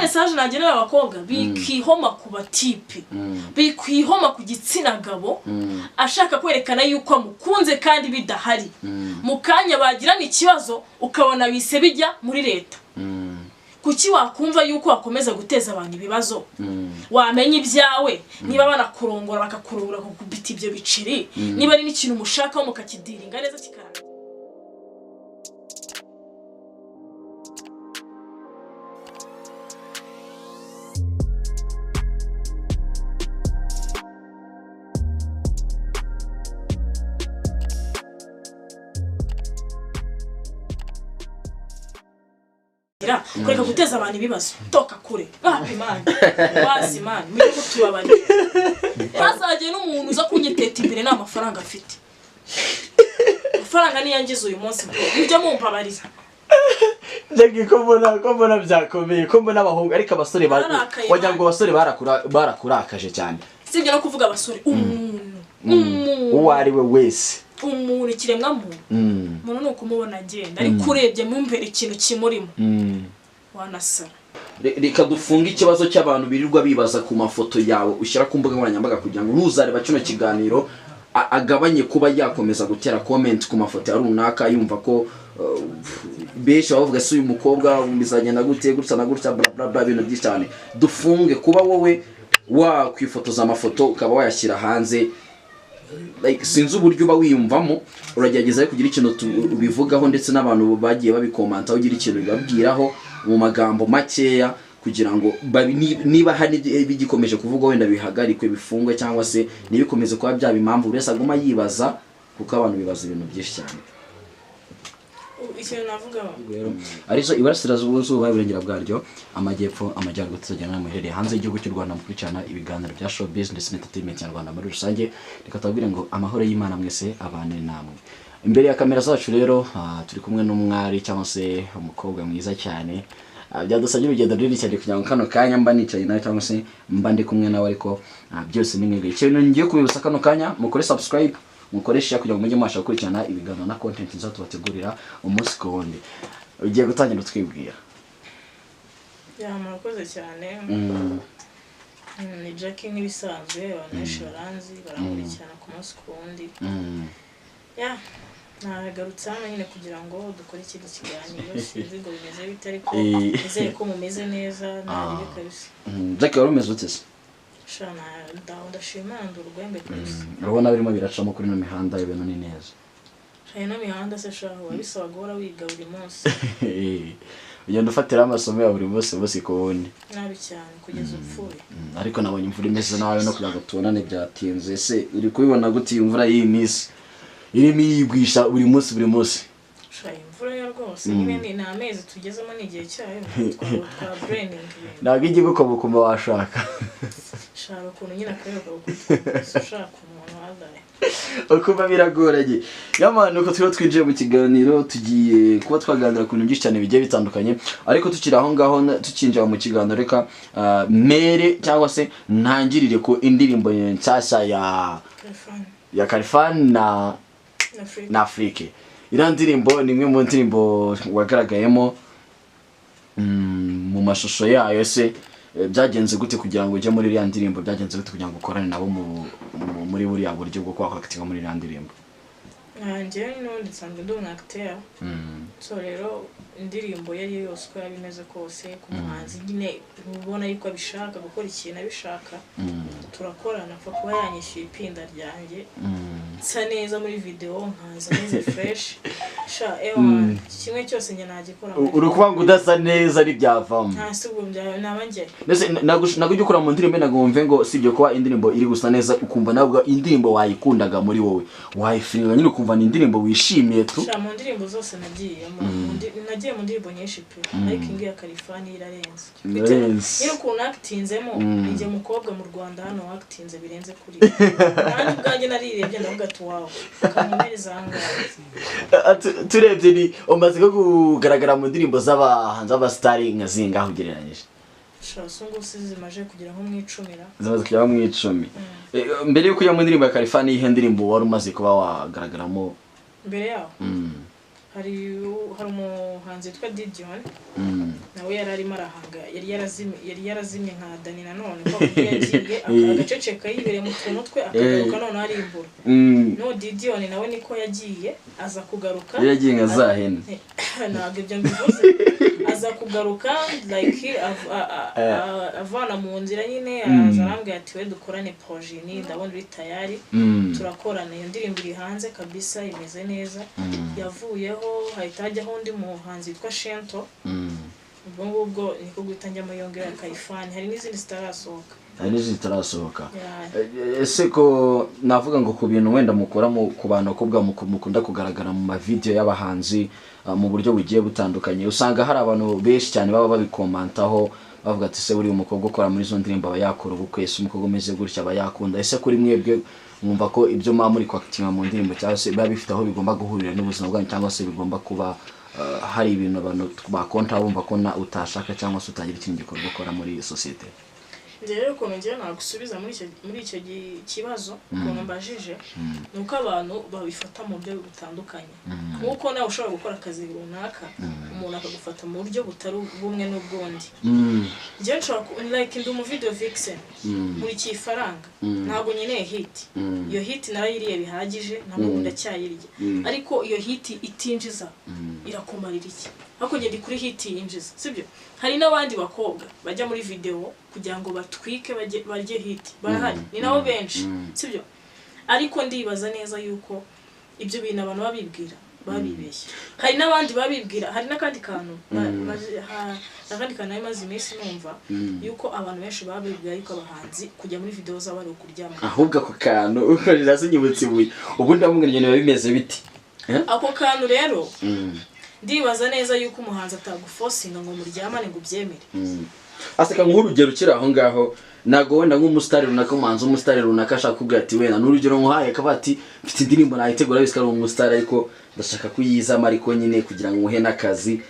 message nagenera abakobwa bikihoma ku batipe bikwihoma ku gitsina gabo ashaka kwerekana yuko mukunze kandi bidahari mukanya bagirana ikibazo ukabona bise bijya muri leta kuki wakumva yuko wakomeza guteza abantu ibibazo wamenye ibyawe niba banakurongora bakakurongora kugubita ibyo biciri niba ari n'ikintu mushaka mukakidiringa neza kikaranga kureka guteza abantu ibibazo toka kure imana wazi imana mwe kutubabari bazaje n'umuntu uza kunyiteta imbere n'amafaranga afite amafaranga niyangize uyu munsi ibyo mumpabarira Jackie ko mbona byakomeye ko mbona abahungu ariko abasore wagira ngo abasore barakurakaje cyane sibyo no kuvuga abasore uwo ari we wese umuntu ikiremwa muntu nuko mubona agenda ariko urebye mu mbere ikintu kimurimo wanasara reka dufunga ikibazo cy'abantu birirwa bibaza ku mafoto yawe ushyira ku mbuga nkoranyambaga kugira ngo uzareba kino kiganiro agabanye kuba yakomeza gutera comment ku mafoto ya runaka yumva ko besha bavuga se uyu mukobwa bizagenda gute gutsa na gutsa bla bla ibintu byinshi cyane dufunge kuba wowe wakwifotoza amafoto ukaba wayashyira hanze like sinzi uburyo uba wiyumvamo uragerageza kugira ikintu ubivugaho ndetse n'abantu bagiye babikomanta ugira ikintu bibabwiraho mu magambo makeya kugira ngo niba hari bigikomeje kuvuga wenda bihagarikwe bifungwe cyangwa se nibikomeze kuba byaba impamvu buri wese aguma yibaza kuko abantu bibaza ibintu byinshi cyane ikintu navuga arizo iburasirazuba iburengera bwaryo amajyepfo amajyaruguru tuzagenda muherereye hanze y'igihugu cy'u Rwanda mukurikirana ibiganiro bya show business na entertainment nyarwanda muri rusange reka tubabwire ngo amahoro y'Imana mwese abane namwe imbere ya kamera zacu rero turi kumwe n'umwari cyangwa se umukobwa mwiza cyane byadusabye urugendo ruri cyane kugira ngo kano kanya mba nicaye nawe cyangwa se mba ndi kumwe nawe ariko byose ni mwebwe ikintu ngiye kubibutsa kano kanya mukore subscribe mukoresha kugira ngo mujye mwasha gukurikirana ibiganiro na content nzatubategurira umunsi ku wundi ugiye gutangira utwibwira murakoze cyane ni Jackie nk'ibisanzwe abanyeshi baranzi barankurikirana ku munsi ku wundi nagarutse hano nyine kugira ngo dukore ikindi kiganiro sinzi ngo bimeze bite ariko nizere ko mumeze neza ntabire kabisa Jackie wari umeze ute se shana ndashima ndurwembe kabisa urabona birimo biracamo kuri no mihanda ibintu ni neza no mihanda se shaho wabisaba guhora wiga buri munsi ugenda ufatira amasomo ya buri munsi bose ku wundi nabi cyane kugeza upfuye ariko nabonye imvura imeze nawe no kugira ngo tubonane byatinze se uri kubibona gute imvura y'iyi minsi irimo yigwisha buri munsi imvura yo rwose nyine ni amezi tugezemo n'igihe cyayo twa branding ntabwo ijye gukomokoma washaka shaka ukuntu nyine akayoka ushaka umuntu wadaye ukuba biragoranye yamana uko twinjiye mu kiganiro tugiye kuba twaganira ku bintu byinshi cyane bigiye bitandukanye ariko tukiri aho ngaho tukinjira mu kiganiro reka mere cyangwa se ntangirire ko indirimbo nshyashya ya Khalfan na Afrique iriya ndirimbo ni imwe mu ndirimbo wagaragayemo mu mashusho yayo se byagenze gute kugira ngo ujye muri iriya ndirimbo byagenze gute kugira ngo ukorane nabo muri buriya buryo bwo kwakatinga muri iriya ndirimbo njyewe n'ubundi nsanzwe ndi umwacteur so rero indirimbo yari yose uko yaba imeze kose ku muhanzi nyine ubona yuko abishaka gukora ikintu abishaka turakorana apfa kuba yanyishyuye ipinda ryanjye nsa neza muri video nkaza neza fresh kimwe cyose njye nagikora uri kuvuga ngo udasa neza ari byavamo si ubwo naba njye ntabwo ujya ukora mu ndirimbo nagumve ngo sibyo kuba indirimbo iri gusa neza ukumva nabwo indirimbo wayikundaga muri wowe wayifiringa nyine ukumva ni indirimbo wishimiye tu mu ndirimbo zose nagiyemo nagiye mu ndirimbo nyinshi pe ariko ingi ya Khalfan irarenze nyine ukuntu actinzemo njye mukobwa mu Rwanda hano actinze birenze kuri kandi ubwanjye narirebye ndavuga ati wow kamumereza hangaye turebye ni umaze ko kugaragara mu ndirimbo z'abahanzi b'abastari nka zingaho ugereranyije sungu zimaje kugira nko mu 10 zimaze kugira mu 10 mbere yo kujya mu ndirimbo ya Khalfan ihe ndirimbo wari umaze kuba wagaragaramo mbere yaho hari umuhanzi witwa Didion nawe yararimo arahanga yari yarazimye nka Dani nanone ko yagiye agaceceka yibereye mu tuntu twe akagaruka none ari imbura no Didion nawe niko yagiye aza kugaruka yagiye nka zahene ntabwo ibyo mbivuze aza kugaruka like avana mu nzira nyine azarambwira ati we dukorane projet ni ndabona uri tayari turakorana iyo ndirimbo iri hanze kabisa imeze neza yavuyeho hahita hajyaho undi muhanzi witwa Shento ubwo ngubwo niko guhita njyamo yongera Kayifani hari n'izindi zitarasohoka ese ko navuga ngo ku bintu wenda mukora ku bantu kubwa mukunda kugaragara mu mavideo y'abahanzi mu buryo bugiye butandukanye usanga hari abantu benshi cyane baba babikomantaho bavuga ati se buri umukobwa ukora muri zo ndirimbo aba yakora ubukwe ese umukobwa umeze gutya aba yakunda ese kuri mwebwe mwumva ko ibyo mwa muri kwakitinga mu ndirimbo cyangwa se biba bifite aho bigomba guhurira n'ubuzima bwanyu cyangwa se bigomba kuba hari ibintu abantu bakonta bumva ko utashaka cyangwa se utagira ikindi gikorwa ukora muri societe rero ukuntu ngiye nagusubiza muri icyo kibazo ukuntu mbajije nuko abantu babifata mu buryo butandukanye nkuko nawe ushobora gukora akazi runaka umuntu akagufata mu buryo butari bumwe n'ubwundi ngiye nshobora like ndi mu video vixen muri kifaranga ntabwo nyine hit iyo hit narayiriye bihagije ntabwo ndacyayirya ariko iyo hit itinjiza irakumarira iki hako ngende kuri hit yinjiza sibyo hari n'abandi bakobwa bajya muri video kugira ngo batwike barye hit barahari ni nabo benshi sibyo ariko ndibaza neza yuko ibyo bintu abantu babibwira babibeshye hari n'abandi babibwira hari n'akandi kantu namaze iminsi numva yuko abantu benshi babibwira yuko abahanzi kujya muri video zabo ari ukuryama ahubwo ako kantu ukorera zinyibutse ubundi bamwe nyine bimeze biti ako kantu rero ndibaza neza yuko umuhanzi atagufosinga ngo muryamane ngo ubyemere aseka nk'urugero ukiri aho ngaho nago wenda nk'umusitari runaka umuhanzi w'umusitari runaka ashaka kubwira ati wenda n'urugero nkuhaye akaba ati mfite indirimbo nayitegura bisika ari umusitari ariko ndashaka kuyizamo ariko nyine kugira ngo muhe n'akazi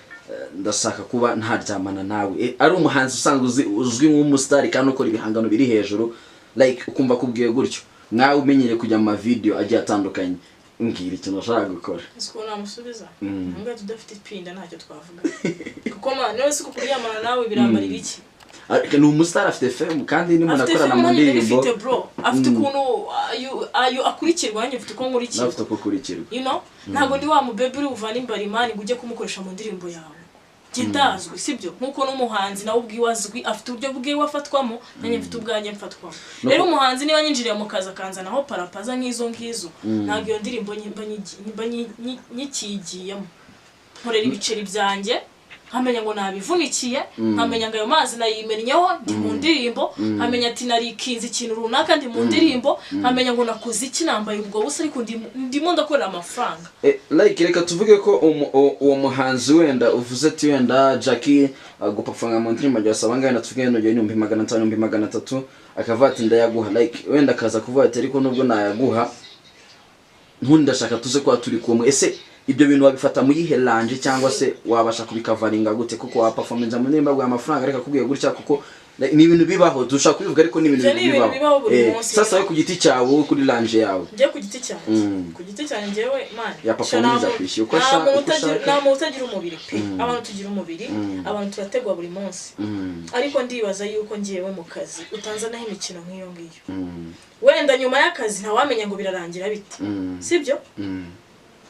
ndashaka kuba ntaryamana nawe ari umuhanzi usanzwe uzwi nk'umusitari kandi ukora ibihangano biri hejuru like ukumva kubwiye gutyo nawe umenyere kujya mu video agiye atandukanye mbwira ikintu ushaka gukora siko namusubiza mbwa tudafite ipinda ntacyo twavuga kuko niwe siko kuryamana nawe biramarira iki ni umusitari afite fame kandi ni umuntu akorana mu ndirimbo afite bro afite ukuntu ayo akurikirwa njye mfite uko nkurikirwa afite uko kurikirwa ntabwo ndi wa mu baby uri uvana imbarimani ngo ujye kumukoresha mu ndirimbo yawe gitazwi sibyo nkuko n'umuhanzi nawe ubwiwazwi afite uburyo bwiwe afatwamo nanjye mfite ubwanjye mfatwamo rero umuhanzi niba nyinjiriye mu kazi akanzanaho parapaza nk'izo ntabwo iyo ndirimbo nyikigiyemo nkorera ibiceri byanjye nkamenya ngo nabivunikiye nkamenya ngo ayo mazi nayimennyeho ndi mu ndirimbo nkamenya ati narikinze ikintu runaka ndi mu ndirimbo nkamenya ngo nakoze iki nambaye ubwo busa ariko ndimo ndakorera amafaranga like reka tuvuge ko uwo muhanzi wenda uvuze ati wenda Jackie gupafanga mu ndirimbo byasaba ngana tuvuge no 1500 1300 akava ati ndayaguha like wenda kaza kuvuga ati ariko nubwo nayaguha ntundashaka tuze kwa turi kumwe ese ibyo bintu wabifata mu yihe range cyangwa se wabasha kubikavaringa gute kuko wa performance mu nimba bwa amafaranga reka kubwiye gutya kuko ni ibintu bibaho dushaka kubivuga ariko ni ibintu bibaho sasa we ku giti cyawe kuri range yawe ngiye ku giti cyanjye ku giti cyanjye ngewe man ya performance akwishyuye uko ashaka nta utagira umubiri pe abantu tugira umubiri abantu turategwa buri munsi ariko ndibaza yuko ngiyewe mu kazi utanzanaho imikino nk'iyo ngiyo wenda nyuma y'akazi ntawamenya ngo birarangira bite sibyo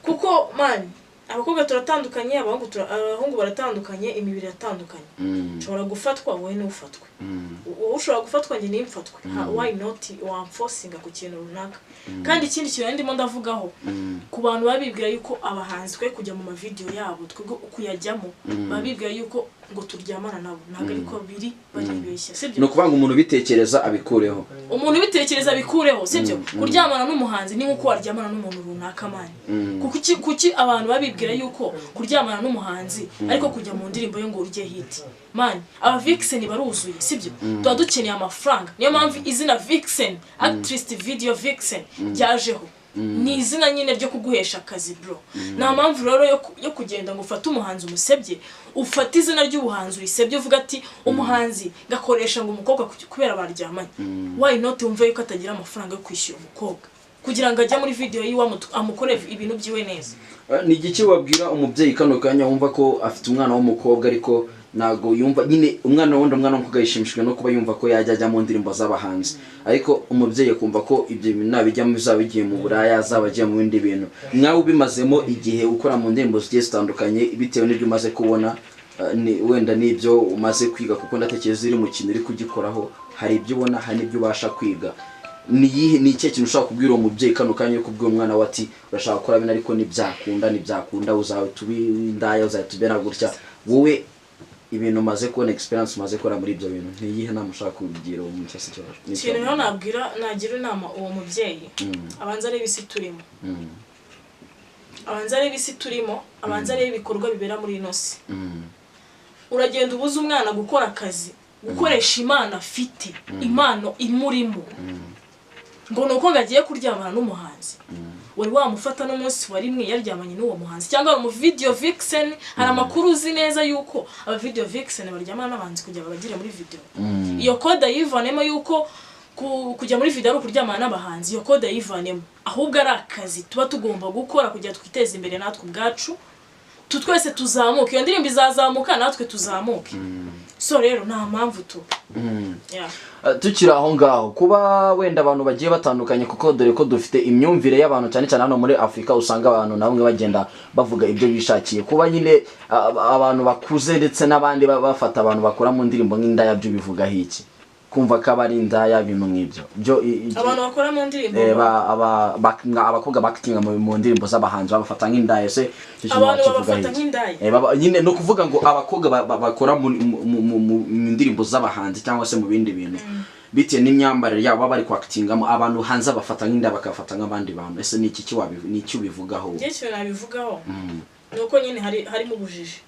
kuko man abakobwa turatandukanye abahungu baratandukanye imibiri iratandukanye nshobora gufatwa wowe n'ufatwe wowe ushobora gufatwa njye n'imfatwe why not wamforcinga ku kintu runaka kandi ikindi kintu ndimo ndavugaho ku bantu babibwira yuko abahanzi twe kujya mu mavideo yabo twego kuyajyamo babibwira yuko ngo turyamana nabo ntabwo ariko biri baribeshya sibyo no kubanga umuntu bitekereza abikureho umuntu bitekereza abikureho sibyo kuryamana n'umuhanzi ni nkuko waryamana n'umuntu runaka mani kuki abantu babibwira yuko kuryamana n'umuhanzi ariko kujya mu ndirimbo yo ngo urye hit man aba vixen baruzuye sibyo tuba dukeneye amafaranga niyo mpamvu izina vixen actress video vixen ryajeho ni izina nyine ryo kuguhesha akazi bro nta mpamvu rero yo kugenda ngo ufate umuhanzi umusebye ufate izina ry'ubuhanzi urisebye uvuga ati umuhanzi gakoresha ngo umukobwa kubera baryamanye why not umve yuko atagira amafaranga yo kwishyura umukobwa kugira ngo ajye muri video yiwe amukore ibintu byiwe neza. Ni igiki wabwira umubyeyi kano kanya wumva ko afite umwana w'umukobwa ariko nago yumva nyine umwana w'umukobwa yishimishijwe no kuba yumva ko yajya mu ndirimbo z'abahanzi, ariko umubyeyi kumva ko ibyo bintu nabijyamo bizabigiye mu buraya azabagiye mu bindi bintu. Mwawe ubimazemo igihe ukora mu ndirimbo zigiye zitandukanye bitewe n'ibyo umaze kubona, wenda n'ibyo umaze kwiga, kuko ndatekereza iri mu kintu uri kugikoraho hari ibyo ubona hari n'ibyo ubasha kwiga. Ni iki kintu ushaka kubwira uwo mubyeyi kano kanya yo kubwira umwana we ati urashaka gukora bino ariko ntibyakunda uzatubindaya uzatubera gutya, wowe ibintu umaze kubona experience umaze gukora muri ibyo bintu ntiyihe nama ushaka kubigira uwo mukesi cyaje? Ikintu rero nagira inama uwo mubyeyi abanza arebe isi turimo, abanza arebe ibikorwa bibera muri ino si. Uragenda ubuza umwana gukora akazi, gukoresha imana afite, impano imurimo, ngo nuko ngagiye kuryamana n'umuhanzi. Wari wamufata n'umunsi wa rimwe yaryamanye n'uwo muhanzi, cyangwa mu video vixen? Hari amakuru uzi neza yuko aba video vixen baryamana n'abanzi kujya babagira muri video. Iyo code yivanemo yuko kujya muri video ari ukuryamana n'abahanzi, iyo code yivanemo. Ahubwo ari akazi tuba tugomba gukora kugira twiteze imbere natwe ubwacu, twese tuzamuke, iyo ndirimbo izazamuka natwe tuzamuke. So rero nta mpamvu tu. Tukiri aho ngaho, kuba wenda abantu bagiye batandukanye, kuko dore ko dufite imyumvire y'abantu cyane cyane hano muri Afrika, usanga abantu na bamwe bagenda bavuga ibyo bishakiye. Kuba nyine abantu bakuze ndetse n'abandi bafata abantu bakora mu ndirimbo nk'indaya, byo bivuga iki? Kumva ko abari indaya bintu nk'ibyo byo abantu bakora mu ndirimbo abakobwa bakitinga mu ndirimbo z'abahanzi babafata nk'indaya. Se abantu babafata nk'indaya nyine no kuvuga ngo abakobwa bakora mu ndirimbo z'abahanzi cyangwa se mu bindi bintu bitewe n'imyambarire yabo bari kwakitingamo, abantu hanze abafata nk'indaya bakafata nk'abandi bantu. Ese ni iki ubivugaho? Njye cyo nabivugaho nuko nyine harimo ubujiji.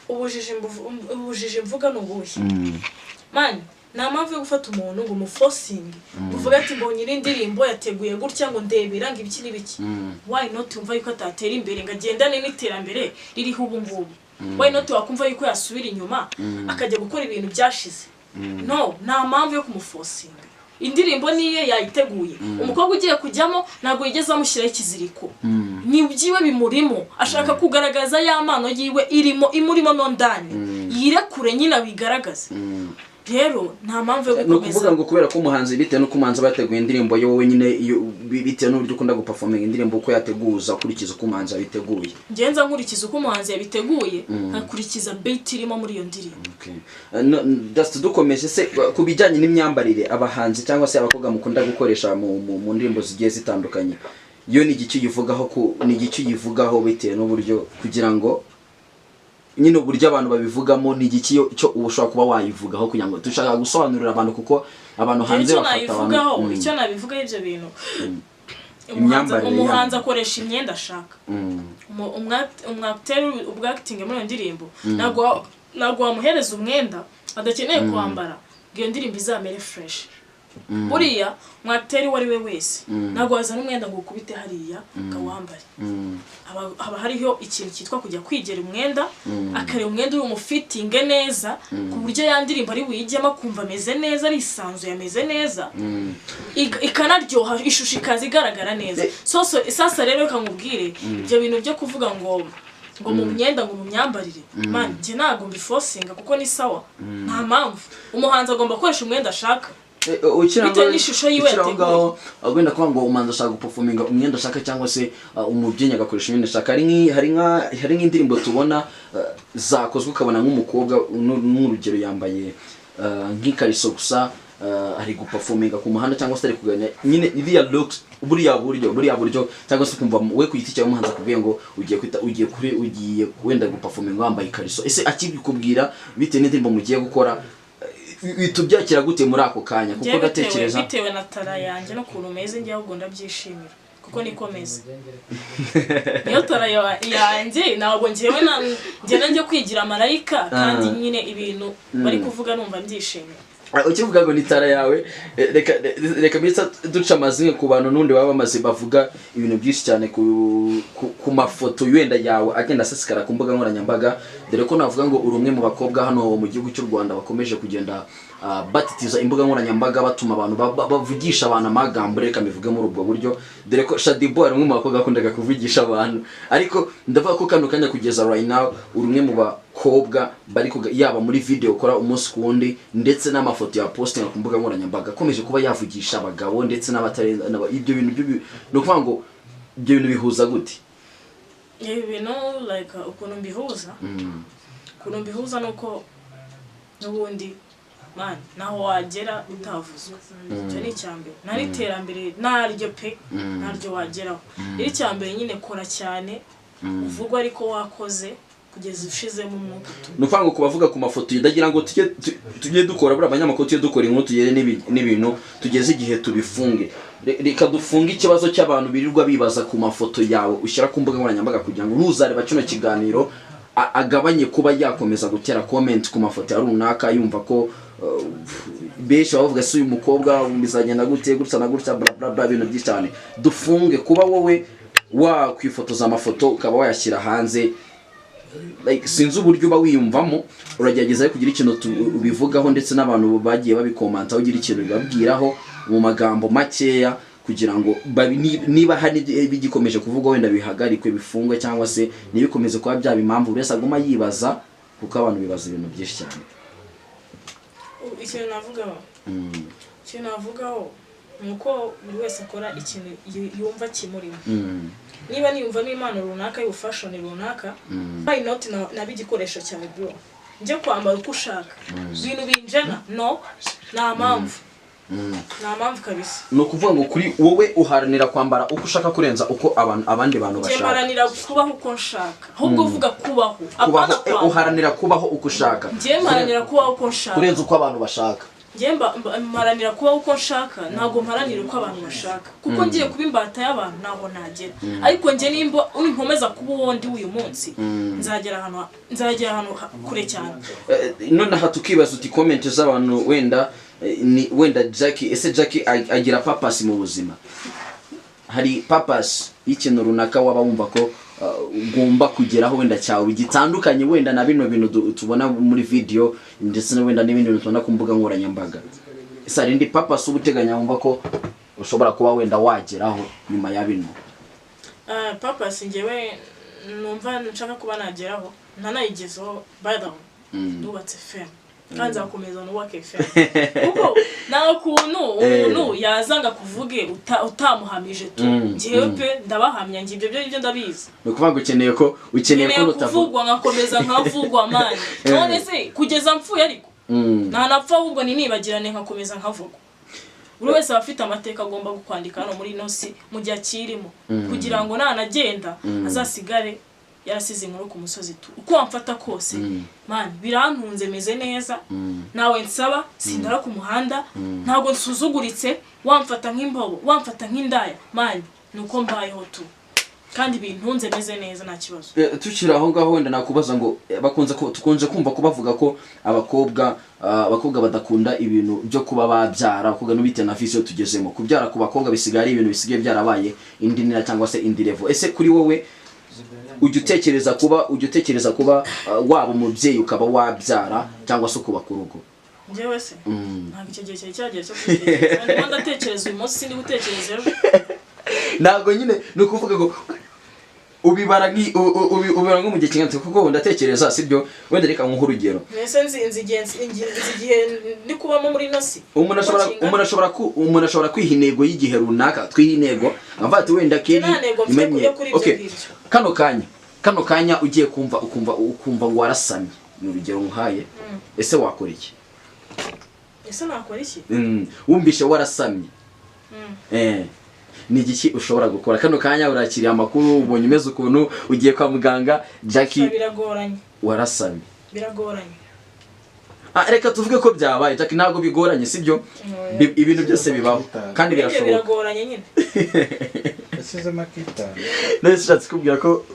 Ubujiji mvuga n'ubuhe man, nta mpamvu yo gufata umuntu ngo umuforcing uvuga ati mbonye indirimbo yateguye gutya ngo ndebera ngo ibiki n'ibiki. Why not umva yuko atatera imbere ngo agendane n'iterambere ririho ubu ngubu? Why not wakumva yuko yasubira inyuma akajya gukora ibintu byashize? No, nta mpamvu yo kumuforcing. Indirimbo niye yayiteguye, umukobwa ugiye kujyamo ntago yigeze amushyiraho ikiziriko. Ni byiwe bimurimo, ashaka kugaragaza ya mpano yiwe imurimo no ndani, yirekure nyine abigaragaze. Rero nta mpamvu yo gukomeza. No kuvuga ngo kubera ko umuhanzi bitewe no kumanza bateguye indirimbo yo wowe nyine bitewe n'uburyo ukunda guperforming indirimbo uko yateguza kurikiza uko umuhanzi yabiteguye. Ngenza nkurikiza uko umuhanzi yabiteguye, nkakurikiza beat irimo muri iyo ndirimbo. Just dukomeje se kubijyanye n'imyambarire abahanzi cyangwa se abakobwa mukunda gukoresha mu ndirimbo zigiye zitandukanye, yo ni igice yivugaho bitewe n'uburyo kugira ngo nyine uburyo abantu babivugamo ni igiki cyo ubushobora kuba wayivugaho kugira ngo dushaka gusobanurira abantu, kuko abantu hanze bafata abantu. Icyo nabivugaho ibyo bintu, umuhanzi akoresha imyenda ashaka. Umwacteur ubwacting muri iyo ndirimbo ntabwo wamuhereza umwenda adakeneye kwambara ngo iyo ndirimbo izamere fresh. Buriya umwacteur wari we wese ntabwo wazana umwenda ngo ukubite hariya kawambare. Haba hariho ikintu cyitwa kujya kwigera umwenda, akareba umwenda uri umufitinge neza ku buryo ya ndirimbo ari buyijyemo kumva ameze neza, ari isanzwe yameze neza, ikanaryoha, ishusho ikaza igaragara neza. Sasa rero kankubwire ibyo bintu byo kuvuga ngo mu myenda ngo mu myambarire, man njye ntabwo mbiforcinga kuko ni sawa. Nta mpamvu, umuhanzi agomba gukoresha umwenda ashaka. Bitewe n'ishusho yiwe yateguye. Agenda kuvuga ngo umanza ashaka guperforminga umwenda ashaka cyangwa se umubyinnyi agakoresha imyenda ashaka. Hari nk'indirimbo tubona zakozwe ukabona nk'umukobwa n'urugero yambaye nk'ikariso gusa ari guperforminga ku muhanda cyangwa se ari kuganya nyine iriya looks buriya buryo cyangwa se kumva we kuyiti cyawe umuhanzi akubwiye ngo ugiye wenda guperforminga wambaye ikariso. Ese akibikubwira bitewe n'indirimbo mugiye gukora bitubyakira gute muri ako kanya? Kuko gatekereza bitewe na tara yanjye no kuntu meze njye ahubwo ndabyishimira kuko nikomeza. Niyo tara yanjye ntabwo njyewe njye kwigira marayika kandi nyine ibintu bari kuvuga numva ndishimye. ukivuga ngo nitara yawe reka mbitsa duca amazina ku bantu nundi baba bamaze bavuga ibintu byinshi cyane ku mafoto yenda yawe agenda asesekara ku mbuga nkoranyambaga dore ko navuga ngo uri umwe mu bakobwa hano mu gihugu cy'u Rwanda bakomeje kugenda batitiza imbuga nkoranyambaga batuma abantu bavugisha abantu amagambo reka mivuge muri ubwo buryo dore ko Shadibo ari umwe mu bakobwa akundaga kuvugisha abantu ariko ndavuga ko kano kanya kugeza right now uri umwe mu bakobwa bari yaba muri video ukora umunsi ku wundi ndetse n'amafoto ya posting ku mbuga nkoranyambaga akomeje kuba yavugisha abagabo ndetse n'abatari ibyo bintu no kuvuga ngo ibyo bintu bihuza gute bintu like ukuntu mbihuza nuko n'ubundi man naho wagera utavuzwe cyo ni cyambere nari terambere naryo pe naryo wageraho iri cyambere nyine kora cyane uvugwa ariko wakoze kugeza ushizemo umwuka nuvuga ngo kubavuga ku mafoto ndagira ngo tujye dukora buri abanyamakuru tujye dukora inkuru tugere n'ibintu tugeze igihe tubifunge reka dufunge ikibazo cy'abantu birirwa bibaza ku mafoto yawe ushyira ku mbuga nkoranyambaga kugira ngo ntuzareba kino kiganiro agabanye kuba yakomeza gutera comment ku mafoto ya runaka yumva ko besha bavuga se uyu mukobwa bizagenda gute gutsa na gutsa bla bla ibintu byinshi cyane dufunge kuba wowe wakwifotoza amafoto ukaba wayashyira hanze like sinzi uburyo uba wiyumvamo uragerageza kugira ikintu ubivugaho ndetse n'abantu bagiye babikomanta ugira ikintu bibabwiraho mu magambo makeya kugira ngo niba hari bigikomeje kuvuga wenda bihagarikwe bifungwe cyangwa se nibikomeze kuba byaba impamvu buri wese aguma yibaza kuko abantu bibaza ibintu byinshi cyane ikintu navugaho nuko buri wese akora ikintu yumva kimurimo niba niyumva n'imana runaka y'ubufashion runaka why not nabigikoresho cyawe bro njye kwambara uko ushaka ibintu binjana no nta mpamvu kabisa no kuvuga ngo kuri wowe uharanira kwambara uko ushaka kurenza uko abandi bantu bashaka ngemanira kubaho uko nshaka ahubwo uvuga kubaho uharanira kubaho uko ushaka ngemanira kubaho uko nshaka kurenza uko abantu bashaka mparanira kubaho uko nshaka ntabwo mparanira uko abantu bashaka kuko ngiye kuba imbata y'abantu ntabwo nagera ariko nge nimba unkomeza kuba uwondi uyu munsi nzagera ahantu kure cyane none aha tukibaza uti comment z'abantu wenda Jackie ese Jackie agira purpose mu buzima hari purpose y'ikintu runaka waba wumva ko ugomba kugeraho wenda cyawe gitandukanye wenda na bino bintu tubona muri video ndetse na wenda n'ibindi bintu tubona ku mbuga nkoranyambaga ese hari indi purpose ubuteganya wumva ko ushobora kuba wenda wageraho nyuma ya bino purpose ngewe numva nshaka kuba nageraho ntanayigezeho by the way nubatse fame kandi zakomeza nubake fame kuko nawe kuntu umuntu yazanga kuvuge utamuhamije tu ngewe pe ndabahamya ngi ibyo ndabizi no kuvuga ukeneye ko kuvugwa nkakomeza nkavugwa mani none se kugeza mpfuye ariko ntanapfa ahubwo ninibagirane nkakomeza nkavugwa buri wese afite amateka agomba gukwandika hano muri nosi mu gihe akirimo kugira ngo nanagenda azasigare yarasize inkuru ku musozi tu uko wamfata kose man birantunze meze neza nawe nsaba sindara ku muhanda ntago nsuzuguritse wamfata nk'imbobo wamfata nk'indaya man nuko mbayeho tu kandi bintunze meze neza nta kibazo tukira aho ngaho wenda nakubaza ngo tukunze kumva ko bavuga ko abakobwa badakunda ibintu byo kuba babyara abakobwa n'ubite na vision tugezemo kubyara ku bakobwa bisigara ibintu bisigaye byarabaye indi nira cyangwa se indi level ese kuri wowe ujya utekereza kuba waba umubyeyi ukaba wabyara cyangwa se kubaka urugo njyewe se ntabwo icyo gihe cyageze cyo kutekereza ndatekereza uyu munsi ndi gutekereza ejo ntabwo nyine ni ukuvuga ngo ubibara nko mu gihe kingana kuko ndatekereza sibyo wenda reka nkuhe urugero mbese nzi igihe ndi kubamo muri nosi umuntu ashobora kwiha intego y'igihe runaka twiha intego nkavuga ati wenda keri imenye kano kanya ugiye ukumva ngo warasamye ni urugero nkuhaye ese wakora iki ese nakora iki wumvishe warasamye ni igiki ushobora gukora kano kanya urakiriye amakuru ubonye umeze ukuntu ugiye kwa muganga Jackie biragoranye warasamye biragoranye reka tuvuge ko byabaye Jackie ntago bigoranye sibyo ibintu byose bibaho kandi birashoboka biragoranye nyine asize makita nashatse kubwira ko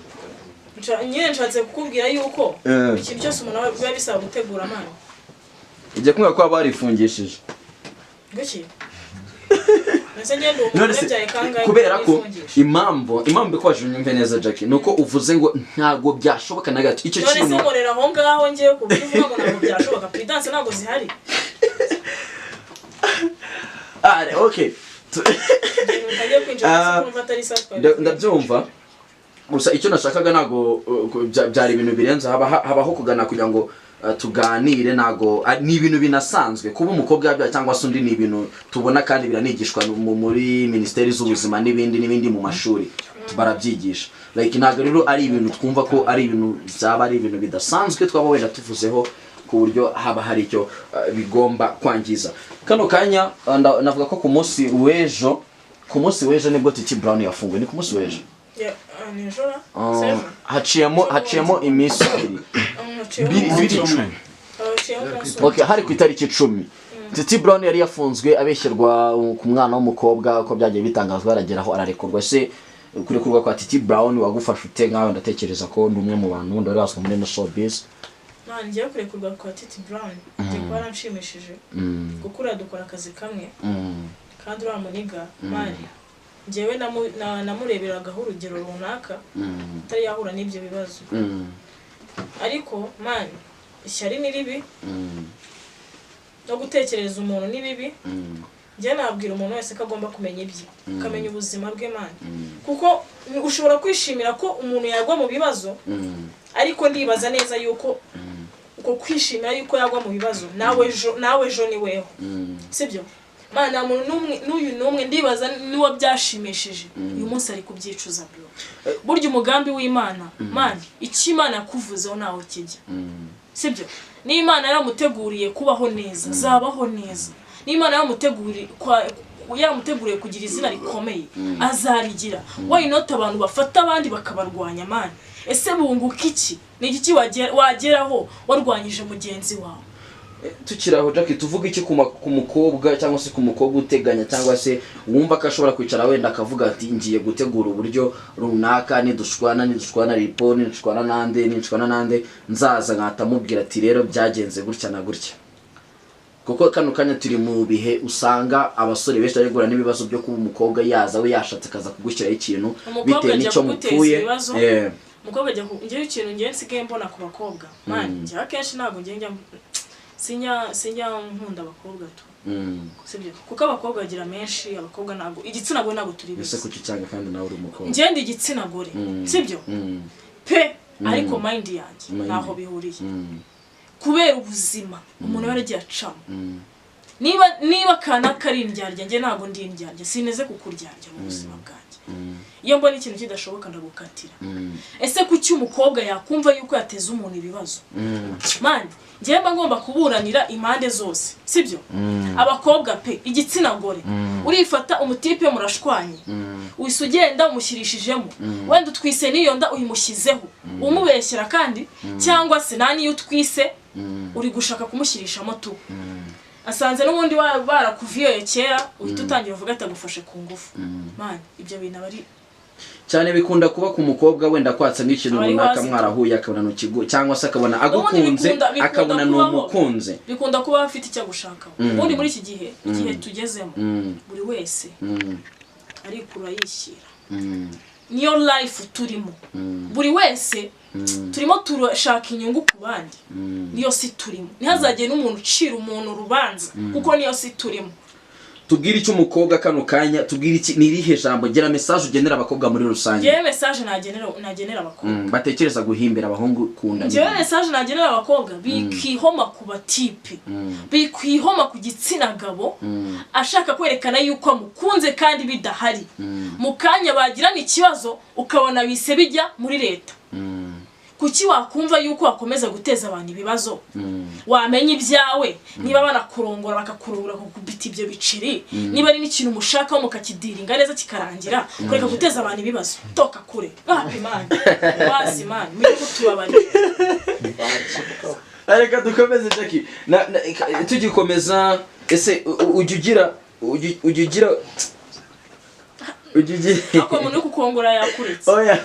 nyine nshatse kukubwira yuko ikintu cyose umuntu biba bisaba gutegura amana ujye kumwe ko barifungishije Gaki Nese ngendo umubyaye kangahe kubera ko impamvu ko wajunyumve neza Jackie nuko uvuze ngo ntago byashoboka na gato icyo kintu none se morera aho ngaho ngiye kubivuga ngo ntago byashoboka prudence ntago zihari okay ndabyumva gusa icyo nashakaga nago byari ibintu birenze habaho kugana kugira ngo tuganire nago ni ibintu binasanzwe kuba umukobwa yabya cyangwa se undi ni ibintu tubona kandi biranigishwa muri ministeri z'ubuzima n'ibindi mu mashuri barabyigisha like nago rero ari ibintu twumva ko ari ibintu byaba ari ibintu bidasanzwe twaba wenda tuvuzeho ku buryo haba hari icyo bigomba kwangiza kano kanya navuga ko ku munsi w'ejo nibwo Titi Brown yafunguwe ni ku munsi w'ejo haciyemo iminsi ibiri okay hari ku itariki 10 Titi Brown yari yafunzwe abeshyirwa ku mwana w'umukobwa uko byagiye bitangazwa arageraho ararekurwa se kurekurwa kwa Titi Brown wagufasha ute nkawe ndatekereza ko ndi umwe mu bantu ndari baswe muri no showbiz ngiye kurekurwa kwa Titi Brown ndikora nshimishije gukura dukora akazi kamwe kandi uramuniga mari ngewe namureberagaho urugero runaka atari yahura n'ibyo bibazo ariko mani ishyari ni ribi no gutekereza umuntu ni bibi njye nabwira umuntu wese ko agomba kumenya ibye akamenya ubuzima bwe mani kuko ushobora kwishimira ko umuntu yagwa mu bibazo ariko ndibaza neza yuko uko kwishimira yuko yagwa mu bibazo nawe ejo ni weho sibyo mana muntu n'umwe ndibaza niwo byashimishije uyu munsi ari kubyicuza bro burya umugambi w'Imana man iki Imana yakuvuzeho naho kijya sibyo ni Imana yaramuteguriye kubaho neza zabaho neza ni Imana yaramuteguriye kugira izina rikomeye azarigira why not abantu bafata abandi bakabarwanya man ese bunguka iki ni iki wageraho warwanyije mugenzi wawe tukiraho Jackie tuvuga iki ku mukobwa cyangwa se ku mukobwa uteganya cyangwa se wumva ko ashobora kwicara wenda akavuga ati ngiye gutegura uburyo runaka nidushwana ripo nidushwana nande nzaza nkatamubwira ati rero byagenze gutya na gutya kuko kano kanya turi mu bihe usanga abasore benshi baregura n'ibibazo byo kuba umukobwa yaza we yashatse kaza kugushyiraho ikintu bitewe n'icyo mupfuye umukobwa ajya ngiye ikintu ngiye nsigaye mbona ku bakobwa man njye akenshi ntabwo ngiye sinya nkunda abakobwa tu sibyo kuko abakobwa bagira menshi abakobwa ntabwo igitsina gore ntabwo turi bise kuki cyangwa kandi nawe uri umukobwa ngende igitsina gore sibyo pe ariko mind yanjye naho bihuriye kubera ubuzima umuntu yaragiye acamo niba kana kari indyarya nge ntabwo ndi indyarya sineze kukuryarya mu buzima bwanjye iyo mbona ikintu kidashoboka ndagukatira ese kuki umukobwa yakumva yuko yateza umuntu ibibazo man ngiye ngomba kuburanira impande zose sibyo abakobwa pe igitsina gore urifata umutipe murashwanye wisugenda umushyirishijemo wenda utwise niyo nda uyimushyizeho umubeshyera kandi cyangwa se nani utwise uri gushaka kumushyirishamo tu asanze n'ubundi barakuviye kera uhita utangira uvuga atagufashe ku ngufu man ibyo bintu bari cyane bikunda kuba ku mukobwa wenda kwatsa n'ikintu runaka mwarahuye akabona no kigo cyangwa se akabona agukunze akabona no mukunze bikunda kuba afite icyo gushaka ubundi muri iki gihe tugezemo buri wese ari kurayishyira niyo life turimo buri wese turimo turashaka inyungu ku bandi niyo si turimo ntihazagire n'umuntu ucira umuntu urubanza kuko niyo si turimo tubwire icyo umukobwa kano kanya tubwire iki nirihe jambo gera message ugenera abakobwa muri rusange ngiye message nagenera abakobwa batekereza guhimbira abahungu kunda ngiye message nagenera abakobwa bikihoma ku batipe bikihoma ku gitsina gabo ashaka kwerekana yuko amukunze kandi bidahari mukanya bagirana ikibazo ukabona bise bijya muri leta kuki wakumva yuko wakomeza guteza abantu ibibazo wamenya ibyawe niba banakurongora bakakurongora kukubita ibyo biciri niba ari n'ikintu mushaka mukakidiringa neza kikarangira kureka guteza abantu ibibazo toka kure imana wazi imana muri kutubabari areka dukomeze Jackie tugikomeza ese ujugira ako umuntu kukongora yakuretse oya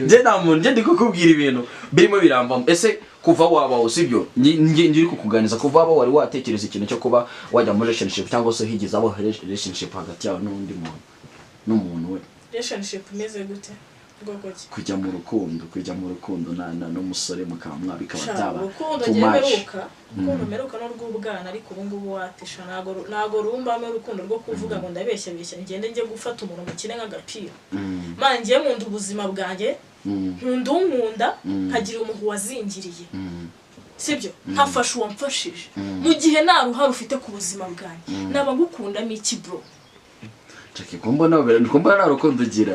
nje nta muntu nje ndikukubwira ibintu birimo birambamo ese kuva wabaho sibyo nje kukuganiza kuva wabaho wari watekereza ikintu cyo kuba wajya muri relationship cyangwa se higize abo relationship hagati yawe n'undi muntu n'umuntu we relationship imeze gute kujya mu rukundo n'umusore mukamwa bikaba byaba urukundo meruka no rw'ubwana ariko ubu ngubu watisha nago rumba me urukundo rwo kuvuga ngo ndabeshya ngende ngiye gufata umuntu mu kine nk'agapira manje ngiye mu ndubuzima bwanjye nkunda nkagira umuhu wazingiriye sibyo ntafasha uwamfashije mu gihe nta ruhare ufite ku buzima bwanjye naba ngukundamo iki bro kumbona nta rukundo ugira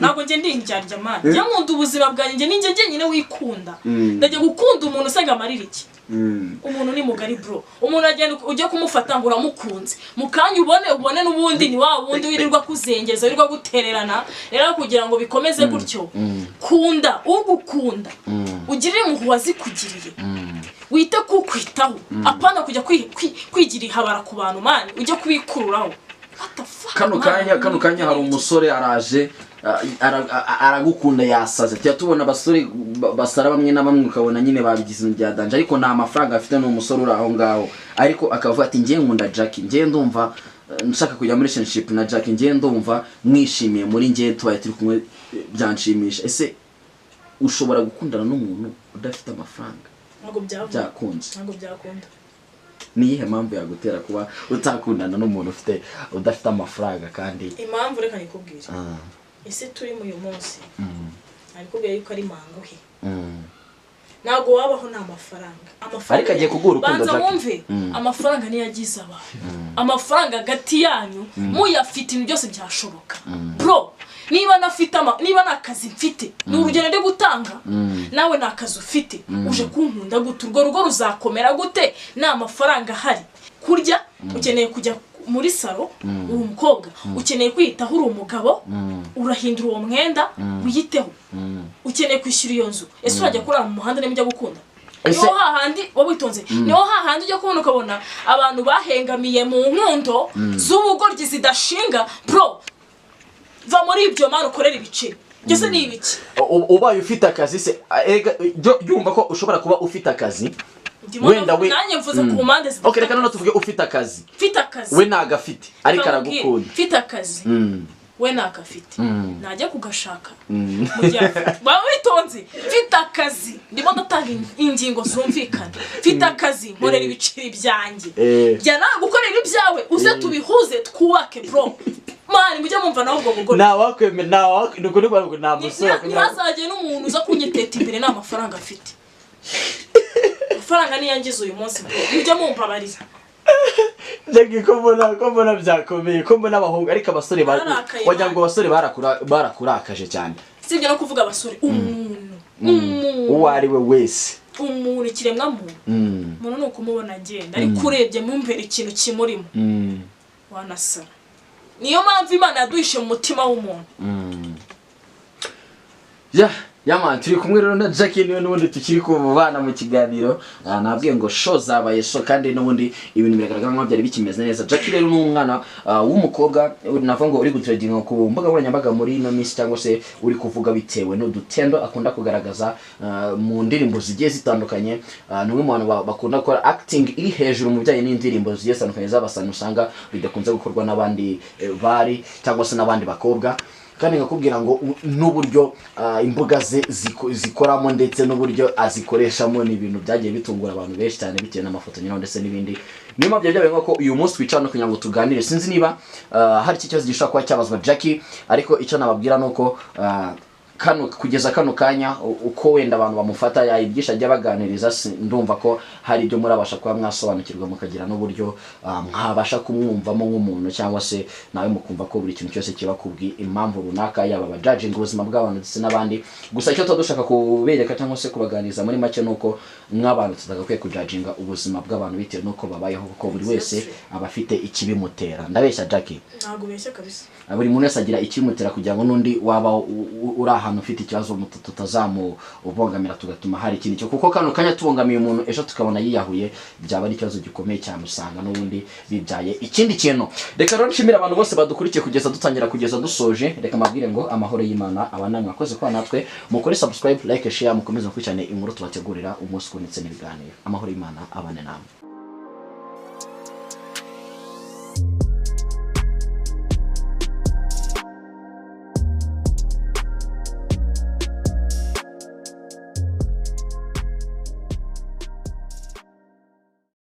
ntabwo nge ndindyarya mani njya nkunda ubuzima bwanjye ninjye nyine wikunda ndajya gukunda umuntu usanga amarira iki umuntu ni mugari bro umuntu agenda ujya kumufata ngo uramukunze mu kanya ubone n'ubundi ni wa wundi wirirwa kuzengeza wirirwa gutererana rero kugira ngo bikomeze gutyo kunda ugukunda ugirire impuhwe wazikugiriye wite kukwitaho apana kujya kwigira ihabara ku bantu mani ujye kubikururaho kano kanya hari umusore araje aragukunda yasaze tubona abasore basara bamwe na bamwe ukabona nyine babigize byadanje ariko nta mafaranga afite n'umusore uri aho ngaho ariko akavuga ati ngiye nkunda Jackie ngiye ndumva nshaka kujya muri relationship na Jackie ngiye ndumva mwishimiye muri ngiye tubaye turi kumwe byanshimisha ese ushobora gukundana n'umuntu udafite amafaranga ntabwo byakunda niyihe mpamvu yagutera kuba utakundana n'umuntu udafite amafaranga kandi impamvu reka nikubwire ese turi mu uyu munsi arikubwiye yuko ari manguhe ntabwo wabaho nta mafaranga ariko agiye kugura urukundo banza wumve amafaranga niyo yagize abantu amafaranga hagati yanyu muyafite ibintu byose byashoboka bro niba nakazi mfite ni urugero ndi gutanga nawe nakazi ufite uje kunkunda gute urwo rugo ruzakomera gute nta mafaranga ahari kurya ukeneye kujya muri salo uri umukobwa ukeneye kwiyitaho uri umugabo urahindura uwo mwenda wiyiteho ukeneye kwishyura iyo nzu ese urajya kurara mu muhanda niba ujya gukunda niho hahandi wabitonze niho hahandi ujya kubona ukabona abantu bahengamiye mu nkundo z'ubugoryi zidashinga bro va muri ibyo mara ukorera ibiceri byose ni ibiki ubaye ufite akazi se yumva ko ushobora kuba ufite akazi wenda we nanye mvuze ku mpande zitatu okay reka none tuvuge ufite akazi we nagafite ariko aragukunda ufite akazi we nakafite najya kugashaka mugiye witonze mfite akazi ndimo ndatanga ingingo zumvikana mfite akazi nkorera ibiceri byanjye jya nawe gukorera ibyawe uze tubihuze twubake bro mani mujye mumva naho ubwo bugore nawe nuko nta musore ntazajye n'umuntu uza kunyiteta imbere nta mafaranga afite amafaranga niyangize uyu munsi mujye mumva bariza Jackie ko mbona byakomeye ko mbona abahungu ariko abasore wagira ngo abasore barakurakaje cyane sibyo no kuvuga abasore umuntu uwo ari we wese umuntu kiremwa umuntu ni ukumubona agenda ariko urebye mu mbere ikintu kimurimo wanasara niyo mpamvu Imana yaduhishe mu mutima w'umuntu Yaman turi kumwe rero na Jackie niwe n'ubundi tukiri kubana mu kiganiro nabwiye ngo show zabaye so kandi n'ubundi ibintu biragaragara nko byari bikimeze neza Jackie rero n'umwana w'umukobwa navuga ngo uri gutradinga ku mbuga nkoranyambaga muri no miss cyangwa se uri kuvuga bitewe n'udutendo akunda kugaragaza mu ndirimbo zigiye zitandukanye n'umwe mu bantu bakunda gukora acting iri hejuru mu bijyanye n'indirimbo zigiye zitandukanye z'abasana usanga bidakunze gukorwa n'abandi bari cyangwa se n'abandi bakobwa kandi ngakubwira ngo n'uburyo imbuga ze zikoramo ndetse n'uburyo azikoreshamo ni ibintu byagiye bitungura abantu benshi cyane bitewe n'amafoto nyine ndetse n'ibindi niyo mpamvu byabaye ngo uyu munsi twicana kugira ngo tuganire sinzi niba hari ikibazo gishobora kuba cyabazwa Jackie ariko icyo nababwira nuko kugeza kano kanya uko wenda abantu bamufata yayigisha ajya baganiriza ndumva ko hari ibyo murabasha kuba mwasobanukirwa mukagira n'uburyo mwabasha kumwumvamo nk'umuntu cyangwa se nawe mukumva ko buri kintu cyose kiba kubwi impamvu runaka yaba abajudging ubuzima bw'abantu ndetse n'abandi gusa icyo dushaka kubereka cyangwa se kubaganiriza muri make nuko nk'abantu tutagakwiye kujudginga ubuzima bw'abantu bitewe nuko babayeho kuko buri wese aba afite ikibimutera ndabeshya Jackie ntago beshya kabisa buri muntu wese agira ikibimutera kugira ngo n'undi waba uraha ahantu ufite ikibazo tutazamubogamira tugatuma hari ikindi cyo kuko kano kanya tubongamiye umuntu ejo tukabona yiyahuye byaba ari ikibazo gikomeye cyane usanga n'ubundi bibyaye ikindi kintu. Reka rero nshimira abantu bose badukurikiye kugeza dutangira kugeza dusoje. Reka mabwire ngo amahoro y'Imana abana mwakoze kwa natwe mukore subscribe like share mukomeze gukurikirana inkuru tubategurira umunsi ku ndetse n'ibiganiro. Amahoro y'Imana abane namwe.